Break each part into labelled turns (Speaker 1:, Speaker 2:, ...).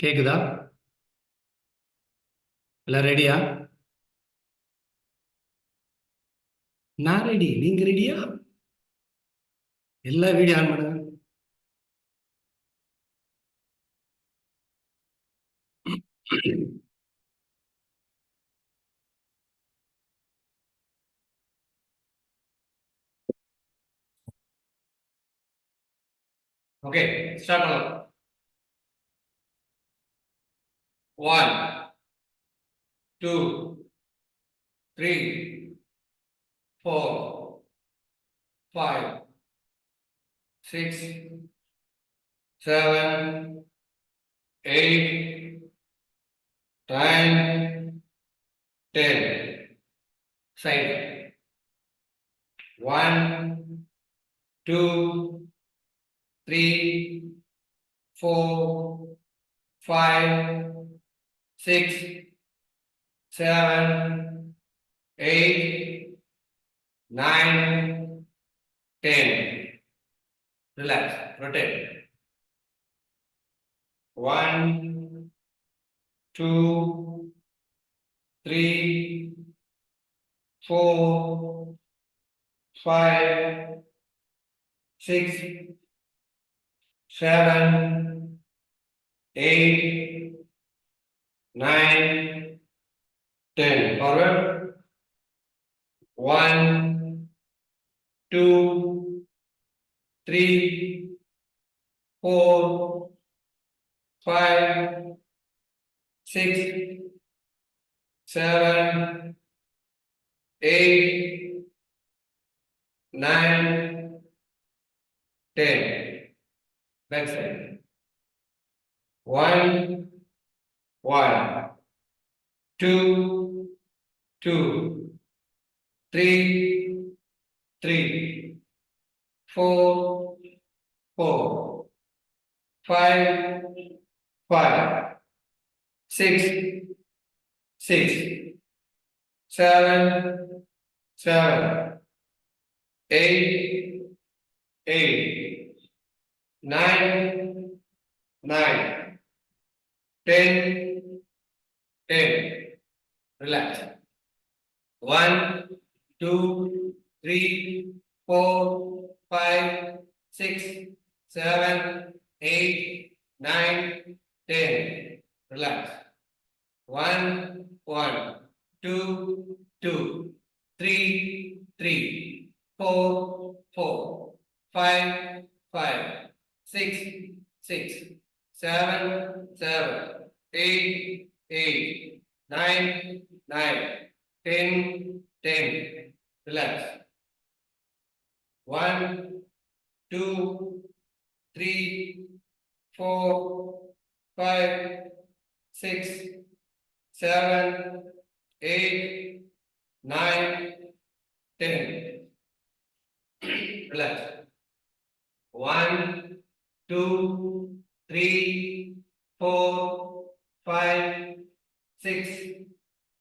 Speaker 1: கேக்குதா? எல்லாம் ரெடியா? நான் ரெடி. நீங்க ரெடியா? எல்லா வீடியோ ஆன் பண்ணுங்க. ஓகே, ஸ்டார்ட் பண்ணலாம். 1 2 3 4 5 6 7 8 9 10. Side. 1 2 3 4 5 6 7 8 9 10. Relax. Rotate. 1 2 3 4 5 6 7 8 9 10. Forward. 1 2 3 4 5 6 7 8 9 10. Back side. 1 1 2 2 3 3 4 4 5 5 6 6 7 7 8 8 9 9 10 10. Relax. 1 2 3 4 5 6 7 8 9 10. Relax. 1 1 2 2 3 3 4 4 5 5 6 6 7 7 8 8 9 9 10 10. Relax. 1 2 3 4 5 6 7 8 9 10. Relax. 1 2 3 4 5 6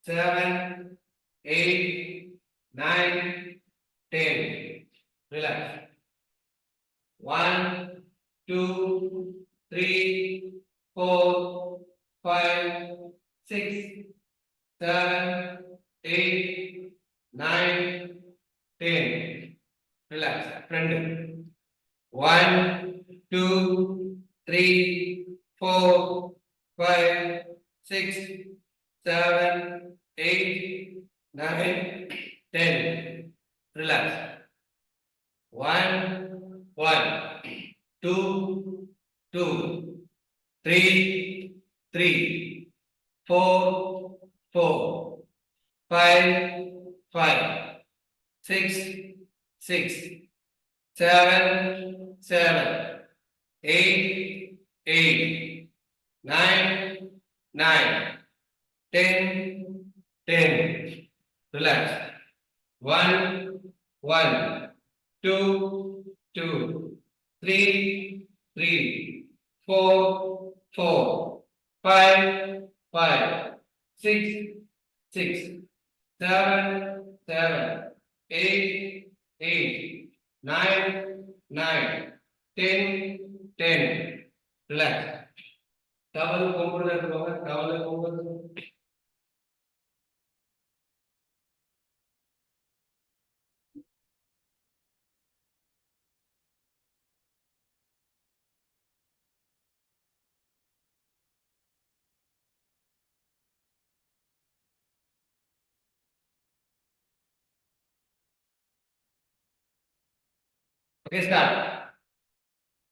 Speaker 1: 7 8 9 10. Relax. 1 2 3 4 5 6 7 8 9 10. Relax. Friend. 1 2 3 4 5 6 7 8 9 10. Relax. 1 1 2 2 3 3 4 4 5 5 6 6 7 7 8 8 9 9 10 10. Relax. 1 1 2 2 3 3 4 4 5 5 6 6 7 7 8 8 9 9 10 10. Relax. Towel கொம்புல இருக்குவாங்க towel கொம்பு. Okay, start.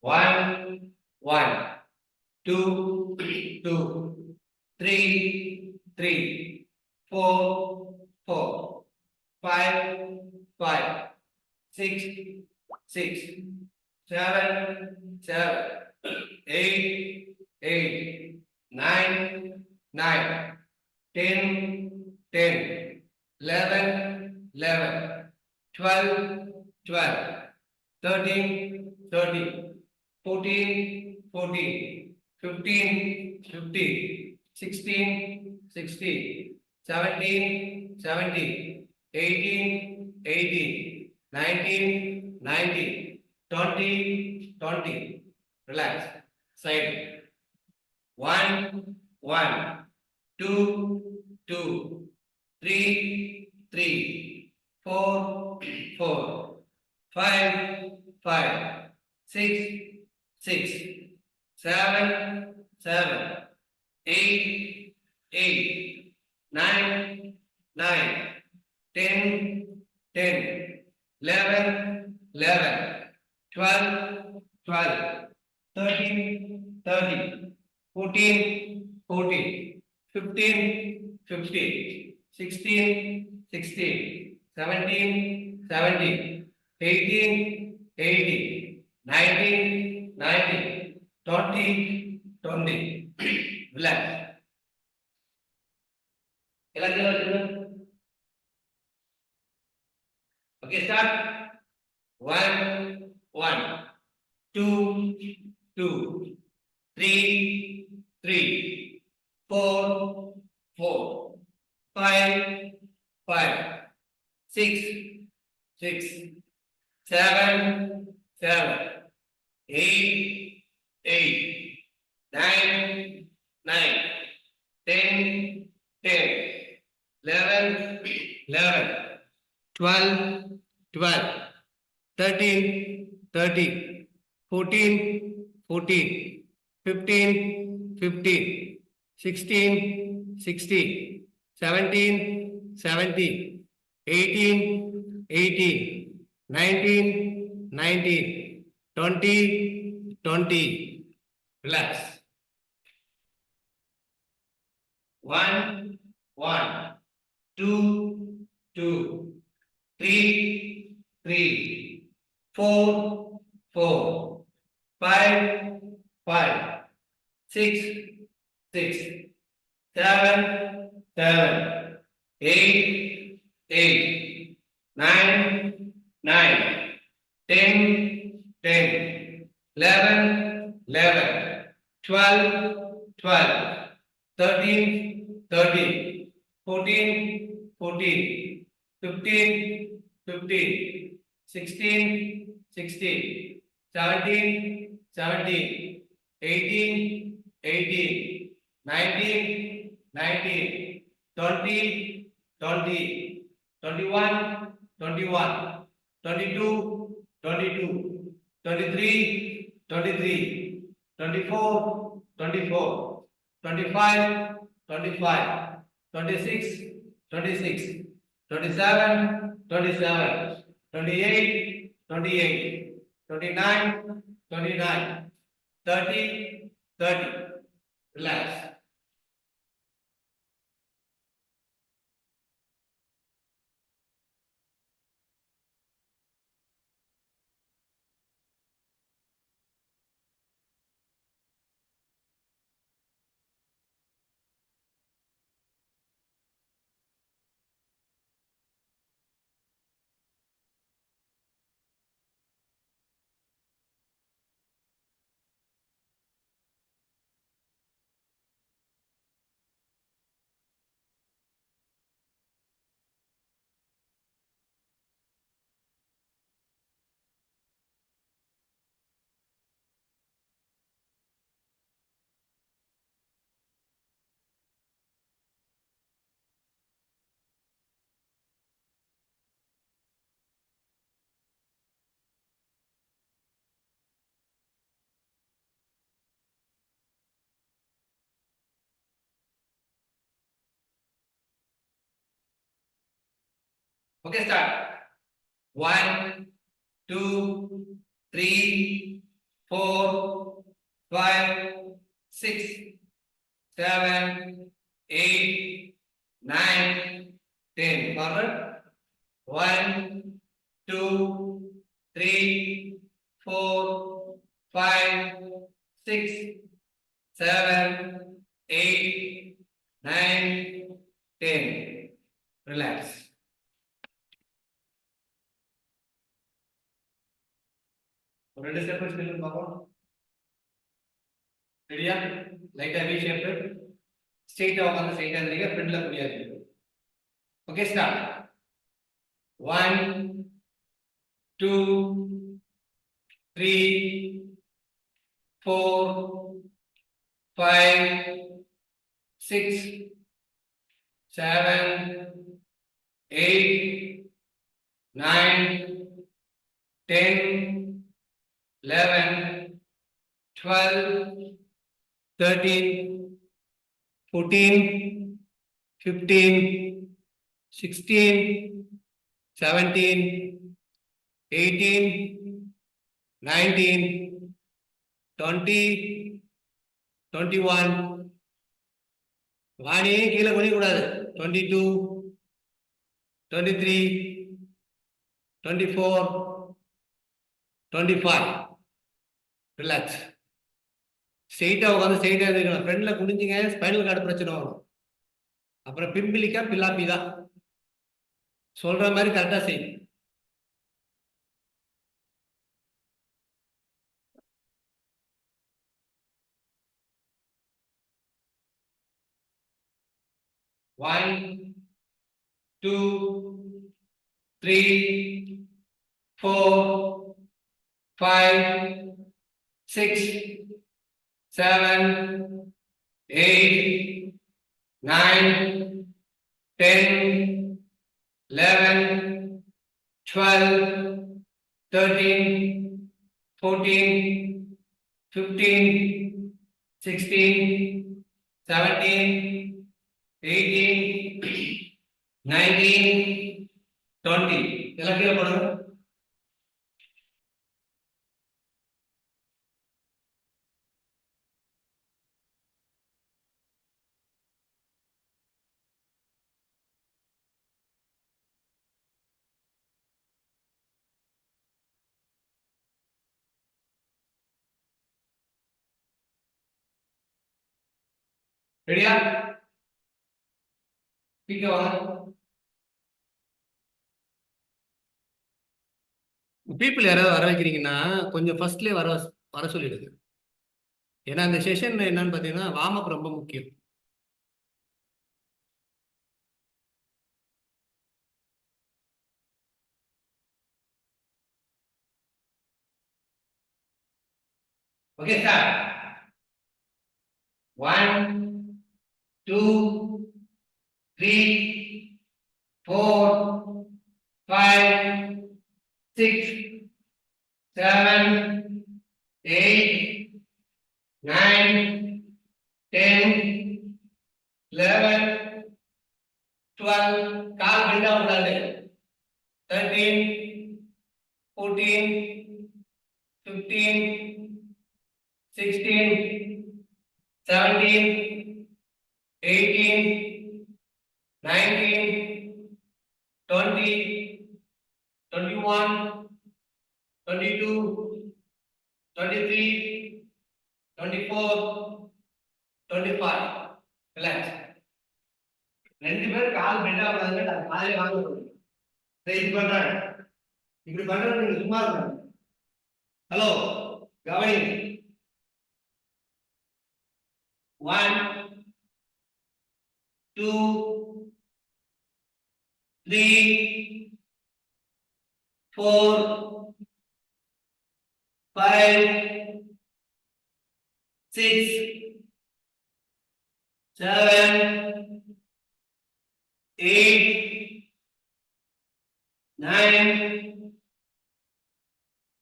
Speaker 1: One, one, two, two, three, three, four, four, five, five, six, six, seven, seven, eight, eight, nine, nine, 10, 10, 11, 11, 12, 12, 13, 13, 14, 14, 15, 15, 16, 16, 17, 17, 18, 18, 19, 19, 20, 20. Relax. Side. One, one, two, two, three, three, four, four, five, five, six, six, seven, seven, eight, eight, nine, nine, 10, 10, 11, 11, 12, 12, 13, 13, 14, 14, 15, 15, 16, 16, 17, 17, 18, 18, 19, 19, 20, 20. Relax. Okay, start. One, one, two, two, three, three, four, four, five, five, six, six, seven, seven, eight, eight, nine, nine, 10, 10, 11, 11, 12, 12, 13, 13, 14, 14, 15, 15, 16, 16, 17, 17, 18, 18, 19, 19, 20, 20. Relax. One, one, two, two, three, three, four, four, five, five, six, six, seven, seven, eight, eight, nine, nine, 10, 10, 11, 11, 12, 12, 13, 13, 14, 14, 15, 15, 16, 16, 17, 17, 18, 18, 19, 19, 20, 20, 21, 21, 22, 22, 23, 23, 24, 24, 25, 25, 26, 26, 27, 27, 28, 28, 29, 29, 30, 30. Relax. Okay, start. 1, 2, 3, 4, 5, 6, 7, 8, 9, 10. Forward. 1, 2, 3, 4, 5, 6, 7, 8, 9, 10. Relax. ரெண்டு step skill பார்ப்போம். ரெடியா? லைட்டா we shape. ஸ்ட்ரைட்டா உட்கார்ந்து ஸ்ட்ரைட்டா இருந்தீங்க, ஃப்ரண்ட்ல முடியாது. Okay, start. 1, 2, 3, 4, 5, 6, 7, 8, 9, 10, 11, 12, 13, 14, 15, 16, 17, 18, 19, 20, 21. வாணி கீழே குனிய கூடாது. 22, 23, 24, 25. ரிலாக்ஸ். ஸ்ட்ரெயிட்டா உட்காந்து ஸ்ட்ரெயிட்டா இருக்கணும். ஃப்ரண்ட்ல குனிஞ்சிங்க, ஸ்பைனல் கார்டு பிரச்சனை வரும். அப்புறம் பிம்பிலிக்கா பில்லாப்பி தான். சொல்ற மாதிரி கரெக்டா செய். One, 2, 3, 4, 5, 6, 7, 8, 9, 10, 11, 12, 13, 14, 15, 16, 17, 18, 19, 20. எல்லாம் கீழே போடுங்க. ரெடியா? பீக்க வாங்க. பீப்புள் யாராவது வர வைக்கிறீங்கன்னா கொஞ்சம் ஃபர்ஸ்ட்லேயே வர சொல்லிடுங்க. ஏன்னா இந்த செஷன் என்னன்னு பார்த்தீங்கன்னா வார்ம் அப் ரொம்ப முக்கியம். Okay, start. 1, 2, 3, 4, 5, 6, 7, 8, 9, 10, 11, 12. கால் பெண்ட் ஆகக்கூடாது. 13, 14, 15, 16, 17, 18, 19, 20, 21, 22, 23, 24, 25. ரிலாக்ஸ். ரெண்டு பேரும் கால் பெண்ட் ஆகக்கூடாதுன்னு காலையில வாங்க இது பண்றாங்க. இப்படி பண்றது நீங்க சும்மா இருக்காங்க. ஹலோ, கவனி. 1, 2, 3, 4, 5, 6, 7, 8, 9,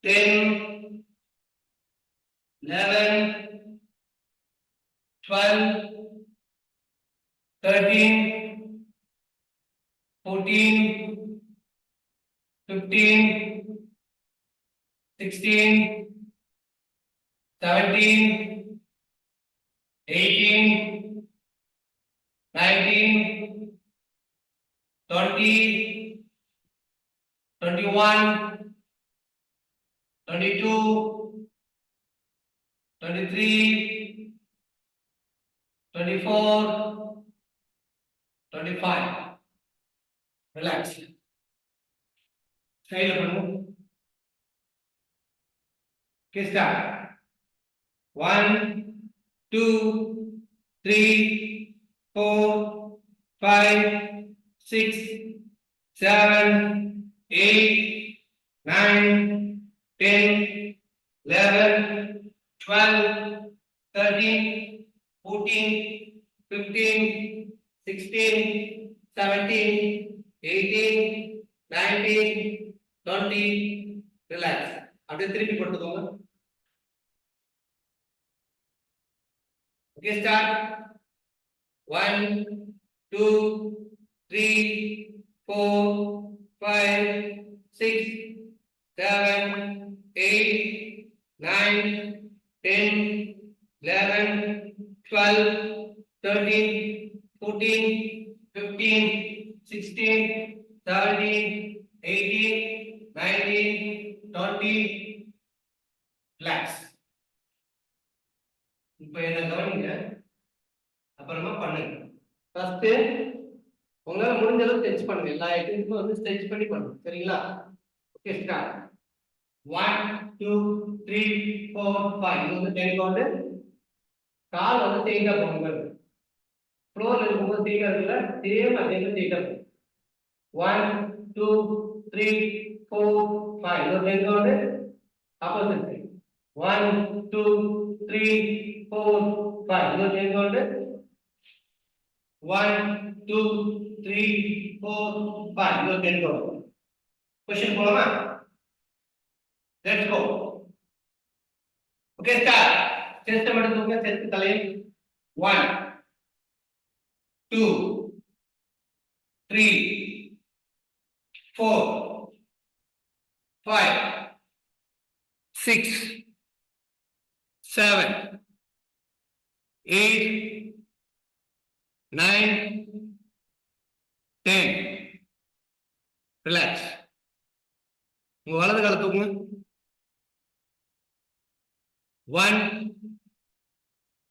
Speaker 1: 10, 11, 12, 13, 14, 15, 16, 17, 18, 19, 20, 21, 22, 23, 24, 25. Relax. Side பண்ணுங்க. Okay, start. 1, 2, 3, 4, 5, 6, 7, 8, 9, 10, 11, 12, 13, 14, 15, 16, 17, 18, 19, 20. Relax. அப்படியே திருப்பி போட்டுக்கோங்க. Okay, start. 1, 2, 3, 4, 5, 6, 7, 8, 9, 10, 11, 12, 13, 14, 15, 16, 17, 18, 19, 20. Relax. இப்போ என்ன கவனிங்க, அப்புறமா பண்ணுங்க. ஃபர்ஸ்ட் உங்களால முடிஞ்ச அளவுக்கு ஸ்ட்ரெச் பண்ணுங்க. எல்லா ஐட்டம்ஸும் வந்து ஸ்ட்ரெச் பண்ணி பண்ணுங்க. சரிங்களா? Okay, start. 1, 2, 3, 4, 5. இது வந்து 10 கவுண்ட். கால் வந்து ஸ்ட்ரெயிட்டா போங்க. ஃப்ளோர்ல இருக்கும்போது ஸ்ட்ரெயிட்டா இருக்குல்ல, சேம் அதே மாதிரி ஸ்ட்ரெயிட்டா போங்க. 1, 2, 3, 4, 5. இது 10 கவுண்ட். Opposite side. 1, 2, 3, 4, 5. இது 10 கவுண்ட். 1, 2, 3, 4, 5. இது 10 கவுண்ட். क्वेश्चन போலாமா? Let's go. Okay, start. Chest மட்டும் தூக்குங்க, chest தலை. 1, 2, 3, 4, 5, 6, 7, 8, 9, 10. Relax. உங்க வலது காலை தூக்குங்க. 1,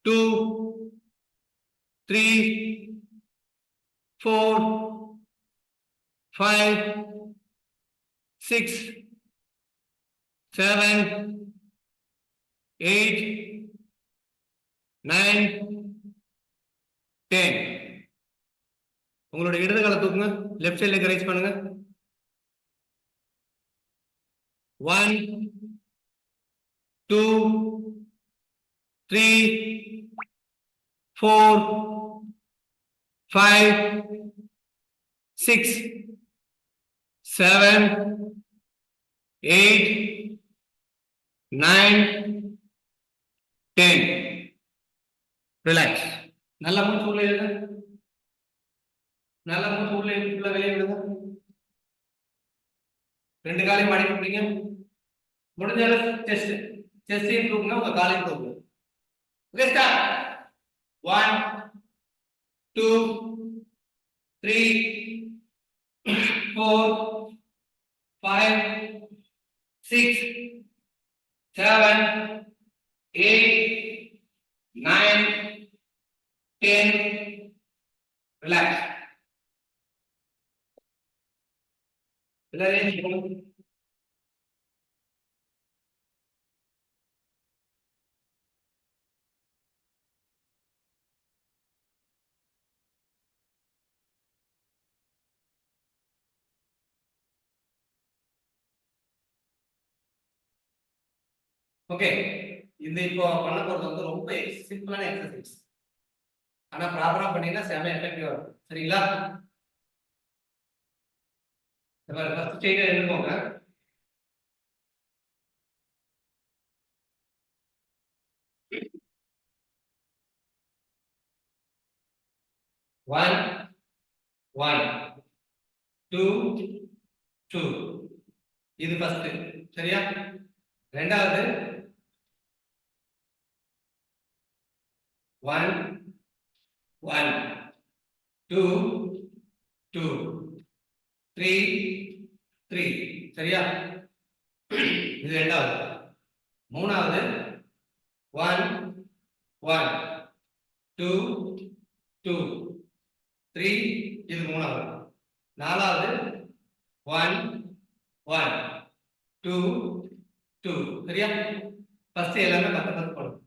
Speaker 1: 2, 3, 4, 5, 6, 7, 8, 9, 10. உங்களோட இடது காலை தூக்குங்க. லெஃப்ட் சைடுல ரைஸ் பண்ணுங்க. 1, 2, 3, 4, 5, 6, 7, 8, 9, 10. ரிலாக்ஸ். நல்லா மூச்சு உள்ள இழுங்க. நல்லா மூச்சு உள்ள இழுங்க, வெளியே விடுங்க. ரெண்டு காலையும் மடக்கி பிடிங்க. முடிஞ்ச அளவு செஸ்டையும் தூக்குங்க, உங்க காலையும் தூக்குங்க. Okay, start. 1, 2, 3, 4, 5, 6, 7, 8, 9, 10. ரிலாக்ஸ். எல்லாரையும் โอเค இந்த இப்போ பண்ண போறது வந்து ரொம்ப சிம்பிளான எக்ஸர்சைஸ். ஆனா ப்ராப்பரா பண்ணீங்கன்னா செம எஃபெக்டிவா இருக்கும். சரிங்களா? ஃபர்ஸ்ட் ஸ்டேஜ் எழுதுங்க. 1, 1, 2, 2, இது ஃபர்ஸ்ட். சரியா? ரெண்டாவது 1 1 2 2 3 3. சரியா? இது ரெண்டாவது. மூணாவது 1 1 2 2 3. இது மூணாவது. நாலாவது 1 1 2 2. சரியா? ஃபர்ஸ்ட் எல்லாமே 10 10 போடும்.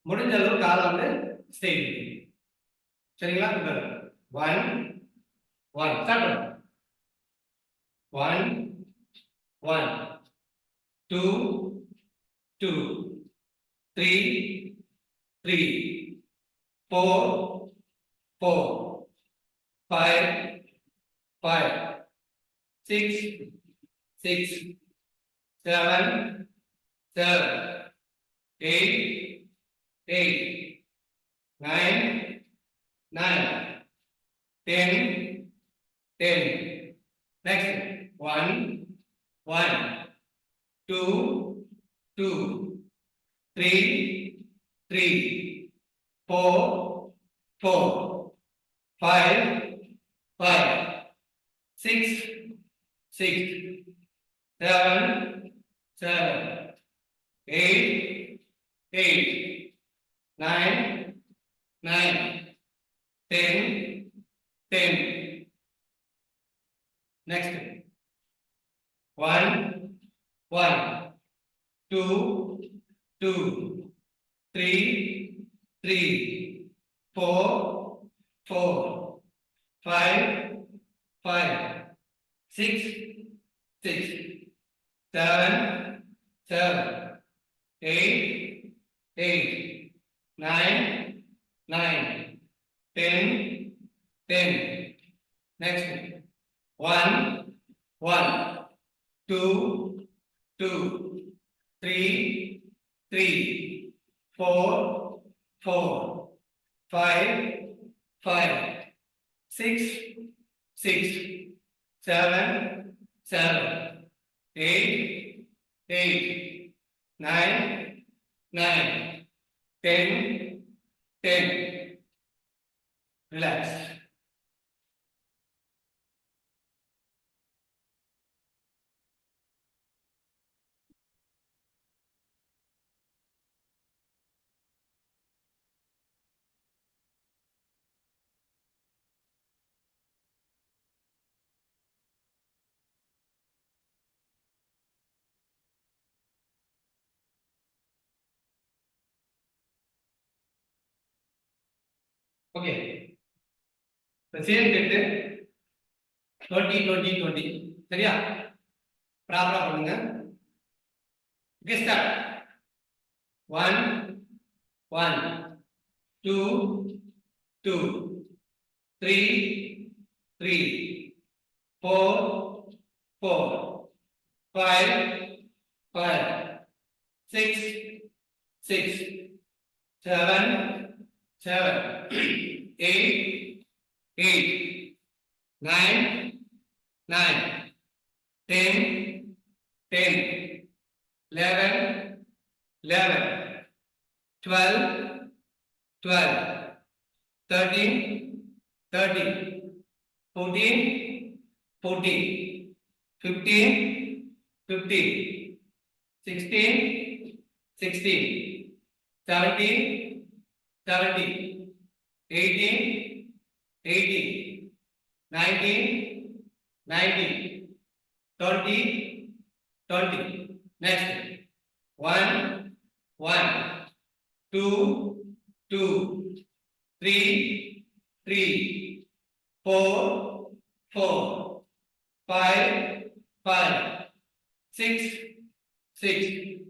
Speaker 1: முடிஞ்ச அளவு காலை வந்து ஸ்ட்ரெயிட். சரிங்களா? 1 1 ஸ்டார்ட் பண்ணு. 1 1 2 2 3 3 4 4 5 5 6 6 7 7 8 8 9 9 10 10. Next 1 1 2 2 3 3 4 4 5 5 6 6 7 7 8 8 9 9 10 10. Next 1 1 2 2 3 3 4 4 5 5 6 6 7 7 8 8 9 9 10 10. Next 1 1 2 2 3 3 4 4 5 5 6 6 7 7 8 8 9 9 10 10. Relax. Okay. The same get 20 20 20. சரியா? ப்ராப்பரா பண்ணுங்க. Okay, start. 1 1 2 2 3 3 4 4 5 5 6 6 7 7 8 8 9 9 10 10 11 11 12 12 13 13 14 14 15 15 16 16 17 17 18 18 19 19 20 20. Next 1 1 2 2 3 3 4 4 5 5 6 6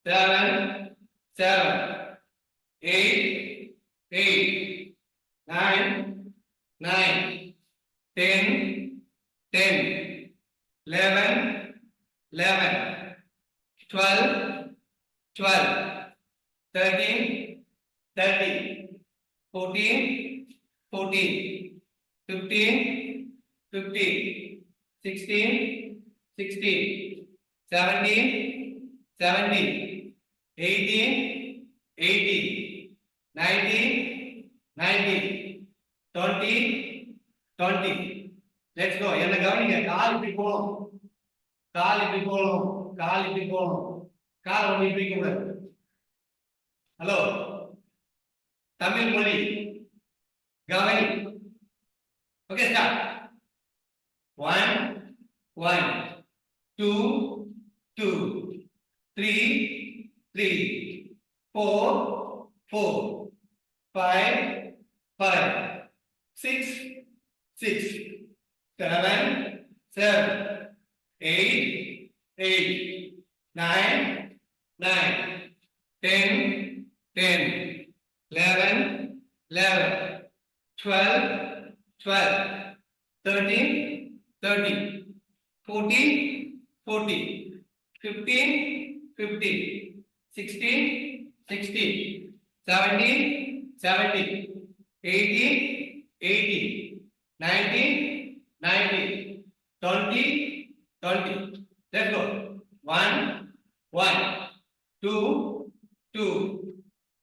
Speaker 1: 7 7 8 8 9 9 10 10 11 11 12 12 13 13 14 14 15 15, 16, 16, 17, 17, 18, 18, 19, 19, 20, 20. Let's go. என்ன கவனிங்க, கால் இப்படி போகணும், கால் இப்படி போகணும், கால் இப்படி போகணும், கால் ஒன்று இப்படி கூடாது. ஹலோ, தமிழ் மொழி கவனி. Okay, start. 1, 1, 2, 2, 3, 3, 4, 4, 5, 5, 6, 6, 7, 7, 8, 8, 9, 9, 10, 10, 11, 11, 12, 12, 13, 13, 14, 14, 15, 15, 16, 16, 17, 17, 18, 18, 19, 19, 20, 20. Let's go. 1, 1, 2, 2,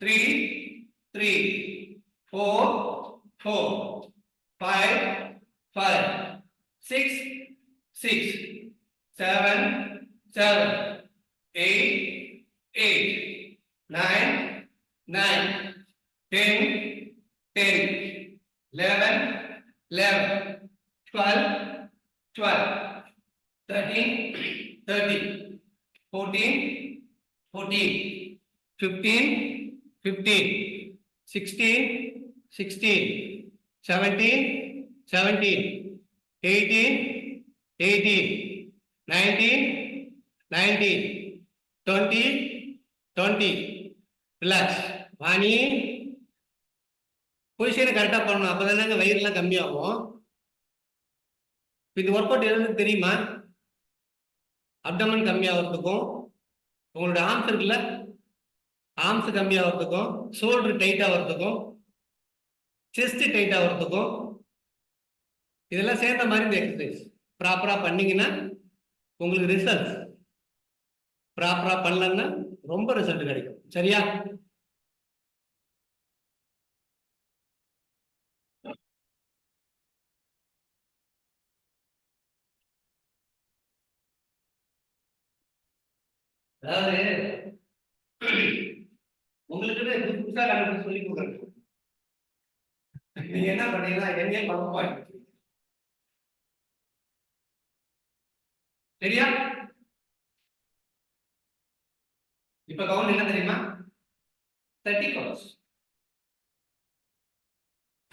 Speaker 1: 3, 3, 4, 4, 5, 5, 6, 6, 7, 7, 8, 8, 9, 9, 10, 10, 11, 11, 12, 12, 13, 13, 14, 14, 15, 15, 16, 16, 17, 17, 18, 18, 19, 19, 20, 20. Relax. Vani, பொசிஷனை கரெக்டாக பண்ணணும், அப்போதானங்க வயிறுலாம் கம்மியாகும். இந்த ஒர்க் அவுட் எதுன்னு தெரியுமா? அப்டமன் கம்மியாகிறதுக்கும், உங்களோட ஆர்ம்ஸ் இருக்குல்ல, ஆர்ம்ஸ் கம்மியாகிறதுக்கும், ஷோல்டர் டைட் ஆகிறதுக்கும், செஸ்ட் டைட் ஆகிறதுக்கும், இதெல்லாம் சேர்ந்த மாதிரி இந்த எக்ஸசைஸ் ப்ராப்பரா பண்ணீங்கன்னா உங்களுக்கு ரிசல்ட். ப்ராப்பரா பண்ணலன்னா ரொம்ப ரிசல்ட் கிடைக்கும். சரியா? அதாவது உங்களுக்கு புதுசா கண்டுபிடிச்சு சொல்லி கொடுக்குறேன். நீங்க என்ன பண்ணீங்கன்னா என்னையே பக்கம். சரியா? இப்ப கவுண்ட் என்ன தெரியுமா? 30 கவுண்ட்ஸ்.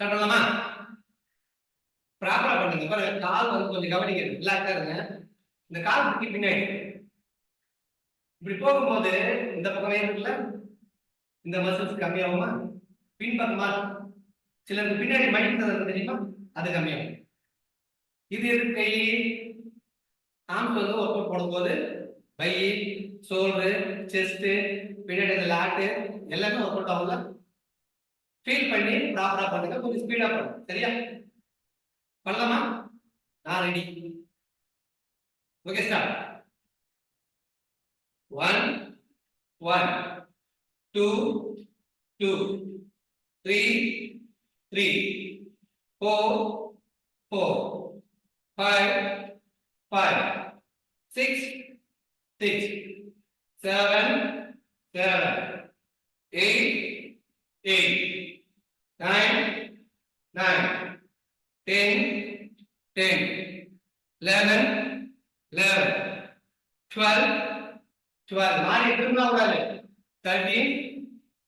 Speaker 1: பண்ணலாமா? ப்ராப்பரா பண்ணுங்க. பாருங்க, கால் வந்து கொஞ்சம் கவனிங்க, ரிலாக்ஸா இருங்க. இந்த கால் முட்டி பின்னாடி இப்படி போகும்போது இந்த பக்கமே இருக்குல்ல, இந்த மசில்ஸ் கம்மியாகுமா? பின்பக்கமா சிலருக்கு பின்னாடி மைண்ட் தெரியுமா, அது கம்மியாகும். இது இருக்கு கை ஆர்ம்ஸ் வந்து ஒர்க் அவுட் பண்ணும்போது பை, ஷோல்டர், செஸ்ட், பின்னாடி லாட்டு எல்லாமே ஒர்க் அவுட் ஆகும்ல. ஃபீல் பண்ணி ப்ராப்பரா பண்ணுங்க, கொஞ்சம் ஸ்பீடா பண்ணுங்க. சரியா? பண்ணலாமா? நான் ரெடி. Okay, start. 1, 1, 2, 2, 3, 3, 4, 4, 5, 5, 6, 6, 7, 7, 8, 8, 9, 9, 10, 10, 11, 11, 12, 12. நானே திரும்ப கூடாது. 13,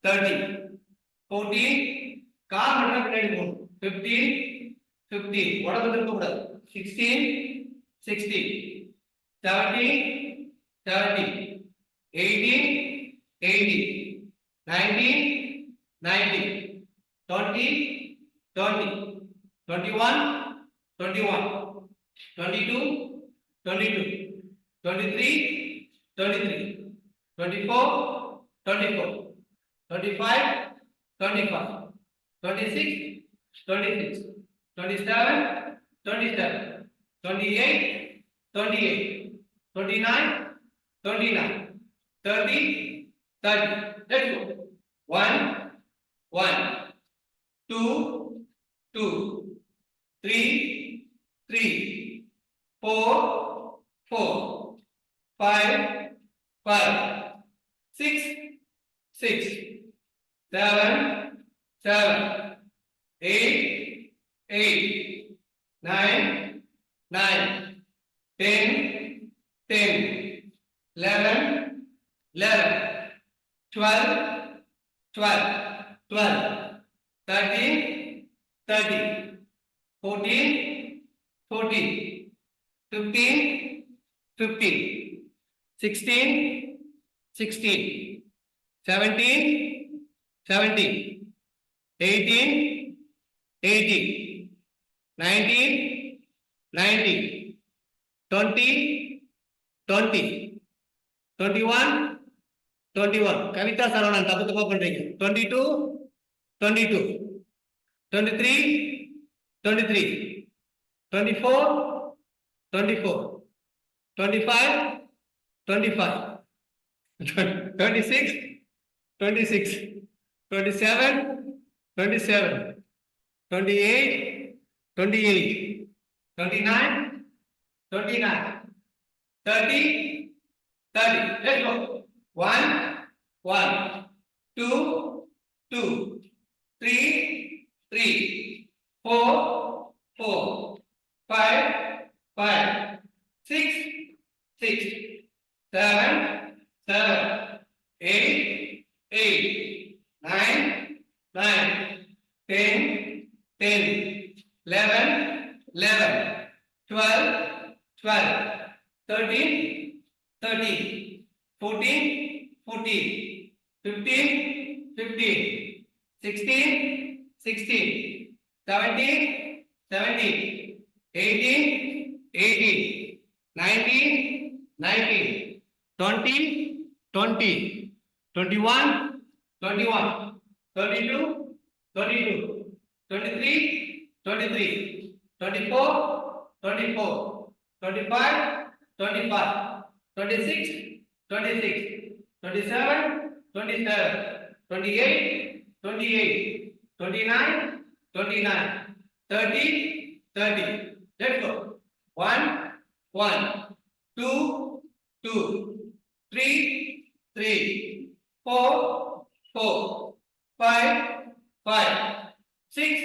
Speaker 1: 13, 14, கால் மட்டும் பின்னாடி போகணும். 15, 15, உடம்பு திரும்ப கூடாது. 16, 16, 17, 17, 18, 18, 19, 19, 20, 20, 21, 21, 22, 22, 23, 23, 24, 24, 25, 25, 26, 26, 27, 27, 28, 28, 29, 29, 30, 30. Let's go. 1, 1, 2, 2, 3, 3, 4, 4, 5, 5, 6, 6, 7, 7, 8, 8, 9, 9, 10, 10, 11, 11, 12, 12, 12, 13, 13, 14, 14, 15, 15, 16, 16, 17, 17, 18, 18, 19, 19, 20, 20, 21, 21. Kavita Saravanan, தப்பு தப்பா பண்றீங்க. 22, 22, 23, 23, 24, 24, 25, 25, 26, 26, 27, 27, 28, 28, 29, 29, 30, 30. Let's go. 1, 1, 2, 2, 3, 3, 4, 4, 5, 5, 6, 6, 7, 7, 8, 8, 9, 9, 10, 10, 11, 11, 12, 12, 13, 13, 14, 14, 15, 15, 16, 16, 17, 17, 18, 18, 19, 19, 20, 20, 21, 21, 22, 22, 23, 23, 24, 24, 25, 25, 26, 26, 27, 27, 28, 28, 29, 29, 30, 30. Let's go. 1, 1, 2, 2, 3, 3, 4, 4, 5, 5, 6,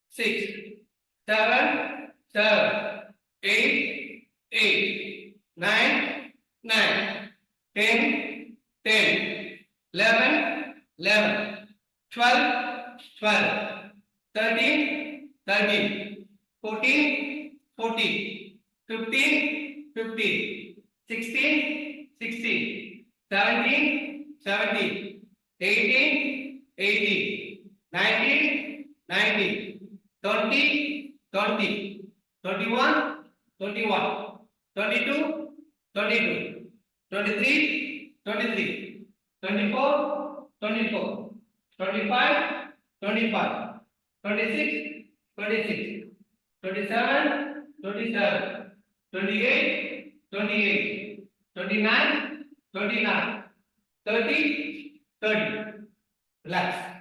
Speaker 1: 6, 7, 7, 8, 8, 9, 9, 10, 10, 11, 11, 12, 12, 13, 13, 14, 14, 15, 15, 16, 16, 17, 17, 18, 18, 19, 19, 20, 20, 21, 21, 22, 22, 23, 23, 24, 24, 25, 25, 26, 26, 27, 27, 28, 28, 29, 29, 30, 30. Relax.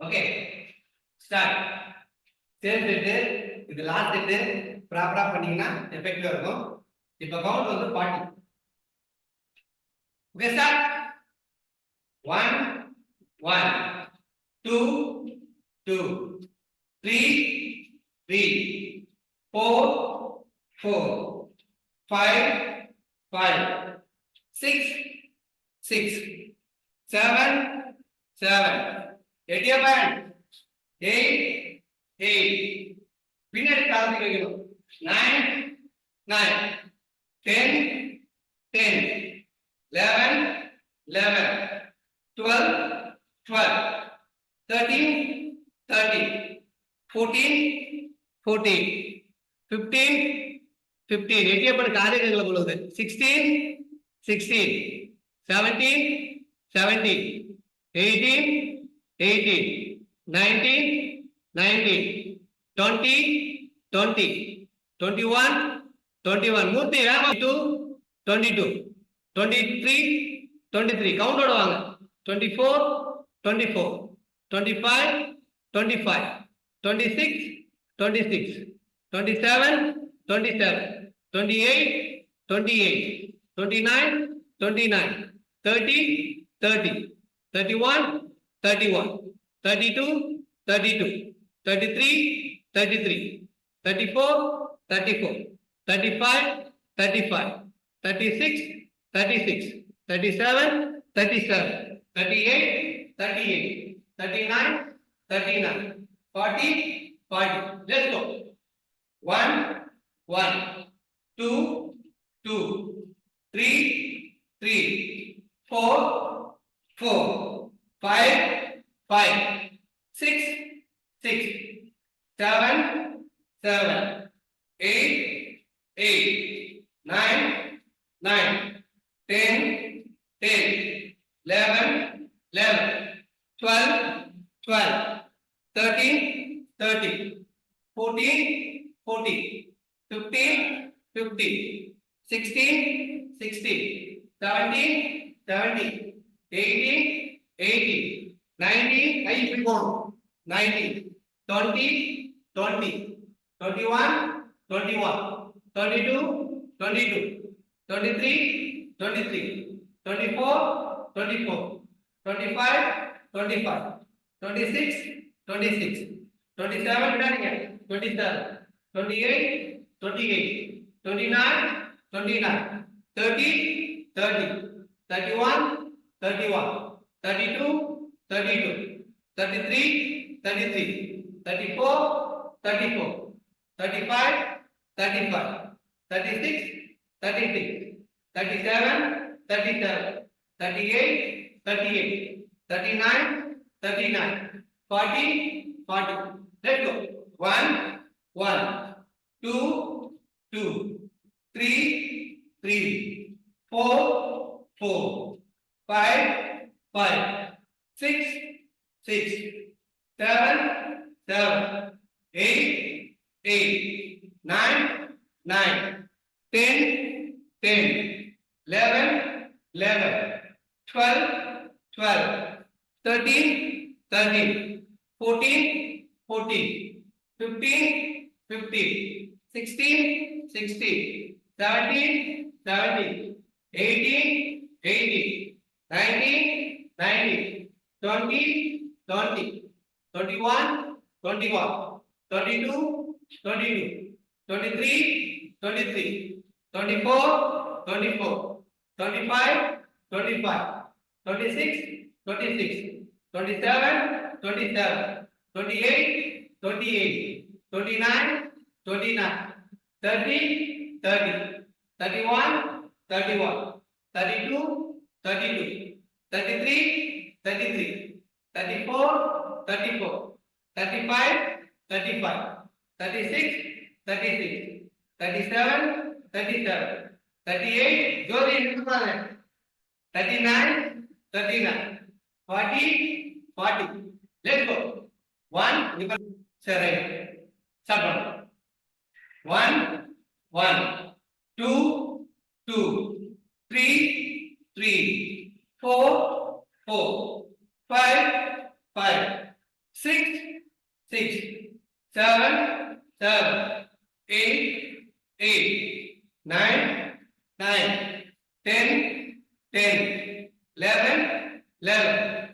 Speaker 1: Okay, start. Same set. இது லாஸ்ட் செட். ப்ராப்பரா பண்ணீங்கன்னா எஃபெக்டிவா இருக்கும். இப்போ கவுண்ட் வந்து 40. Okay, start. 1, 1, 2, 2, 3, 3, 4, 4, 5, 5, 6, 6, 7, 7. 8 your band. 8, 8. பின்னாடி காலத்துக்கு வைக்கணும். 9, 9, 10, 10, 11, 11, 12, 12, 13, 13, 14, 14, 15, 15. எட்டியப்பன் காரியங்களை பொழுது 16, 16, 17, 17, 18, 18, 19, 19, 20, 20, 21, 21. மூர்த்தி 22, 22, 23, 23. கவுண்ட் ஓட வாங்க. 24, 24, 25, 25, 26, 26, 27, 27, 28, 28, 29, 29, 30, 30, 31, 31, 32, 32, 33, 33, 34, 34, 35, 35, 36, 36, 37, 37, 38, 38, 39, 39, 40, 40. Let's go. 1, 1, 2, 2, 3, 3, 4, 4, 5, 5, 6, 6, 7, 7, 8, 8, 9, 9, 10, 10, 11, 11, 12, 12, 13, 13, 14, 14, 15, 15, 16, 16, 17, 17, 18, 18, 19, I keep on, 19, 20, 20, 21, 21, 22, 22, 23, 23, 24, 24, 25, 25, 26, 26, 27, 27, 28, 28, 29, 29, 30, 30, 31, 31, 32, 32, 33, 33, 34, 34, 35, 35, 36, 36, 37, 37, 38, 38, 39, 39, 40, 40. Let's go. 1, 1, 2, 2, 3, 3, 4, 4, 5, 5, 6, 6, 7, 7, 8, 8, 9, 9, 10, 10, 11, 11, 12, 12, 13, 13, 14, 14, 15, 15, 16, 16, 17, 17, 18, 18, 19, 19, 20, 20, 21, 21, 22, 22, 23, 23, 24, 24, 25, 25, 26, 26, 27, 27, 28, 28, 29, 29, 30, 30, 31, 31, 32, 32, 33, 33, 34, 34, 35, 35, 36, 36, 37, 37, 38, Jodi, 39, 39, 40, 40. Let's go. 1, right. Start 1, 1, 2, 2, 3, 3, 4, 4, 5, 5, 6, 6, 7, 7, 8, 8, 9, 9, 10, 10, 11, 11,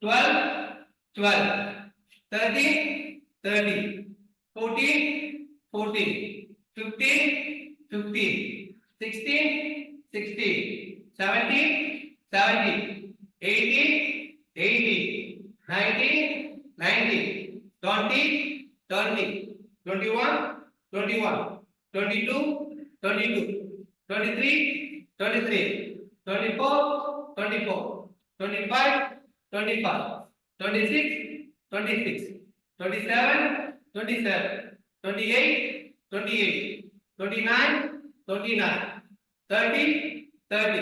Speaker 1: 12, 12, 13, 13, 14, 14, 15, 15, 16, 16, 17, 17, 18, 18, 19, 19, 20, 20, 21, 21, 22, 22, 23, 23, 24, 24, 25, 25, 26, 26, 27, 27, 28, 28, 29, 29, 30, 30,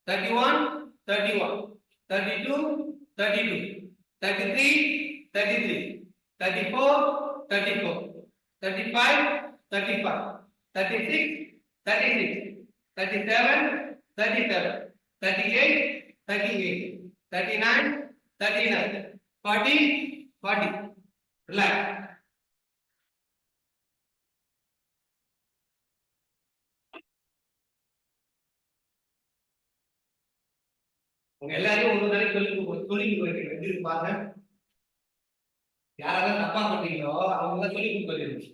Speaker 1: 31, 31, 32, 32, 33, 33, 34, 34, 35, 35, 36, 36, 37, 37, 38, 38, 39, 39, 40, 40. Relax. உங்க எல்லாரையும் ஒரு நாளைக்கு சொல்லி கொடுக்குறேன் பாருங்க. யாரெல்லாம் தப்பா பண்றீங்களோ அவங்க சொல்லி கொடுக்குறது.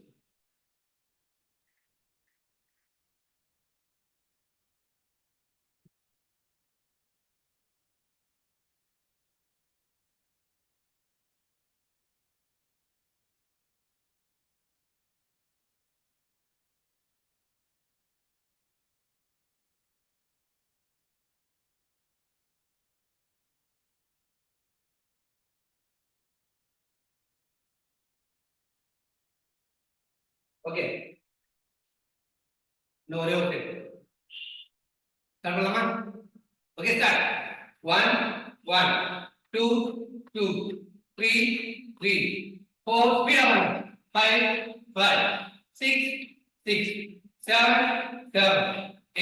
Speaker 1: ஓகே, இன்னும் ஒரே ஒரு ஸ்டார்ட் பண்ணலாமா? Okay, start. 1, 1, 2, 2, 3, 3, 4, speed up 5, 5, 6, 6, 7, 7,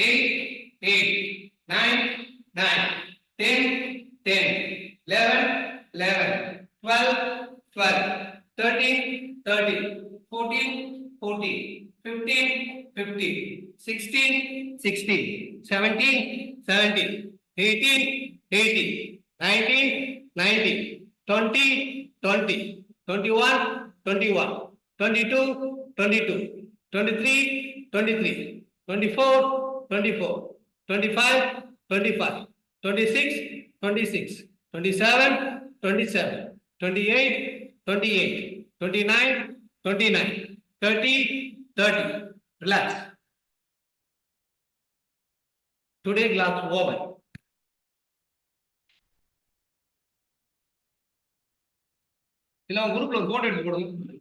Speaker 1: 8, 8, 9, 9, 10, 10, 11, 11, 12, 12, 13, 13, 14, 14, 15, 15, 16, 16, 17, 17, 18, 18, 19, 19, 20, 20, 21, 21, 22, 22, 23, 23, 24, 24, 25, 25, 26, 26, 27, 27, 28, 28, 29, 29, 30, 30. Relax. Today class over. இல்ல குரூப்ல போட்டோ எடுத்து போடுங்க.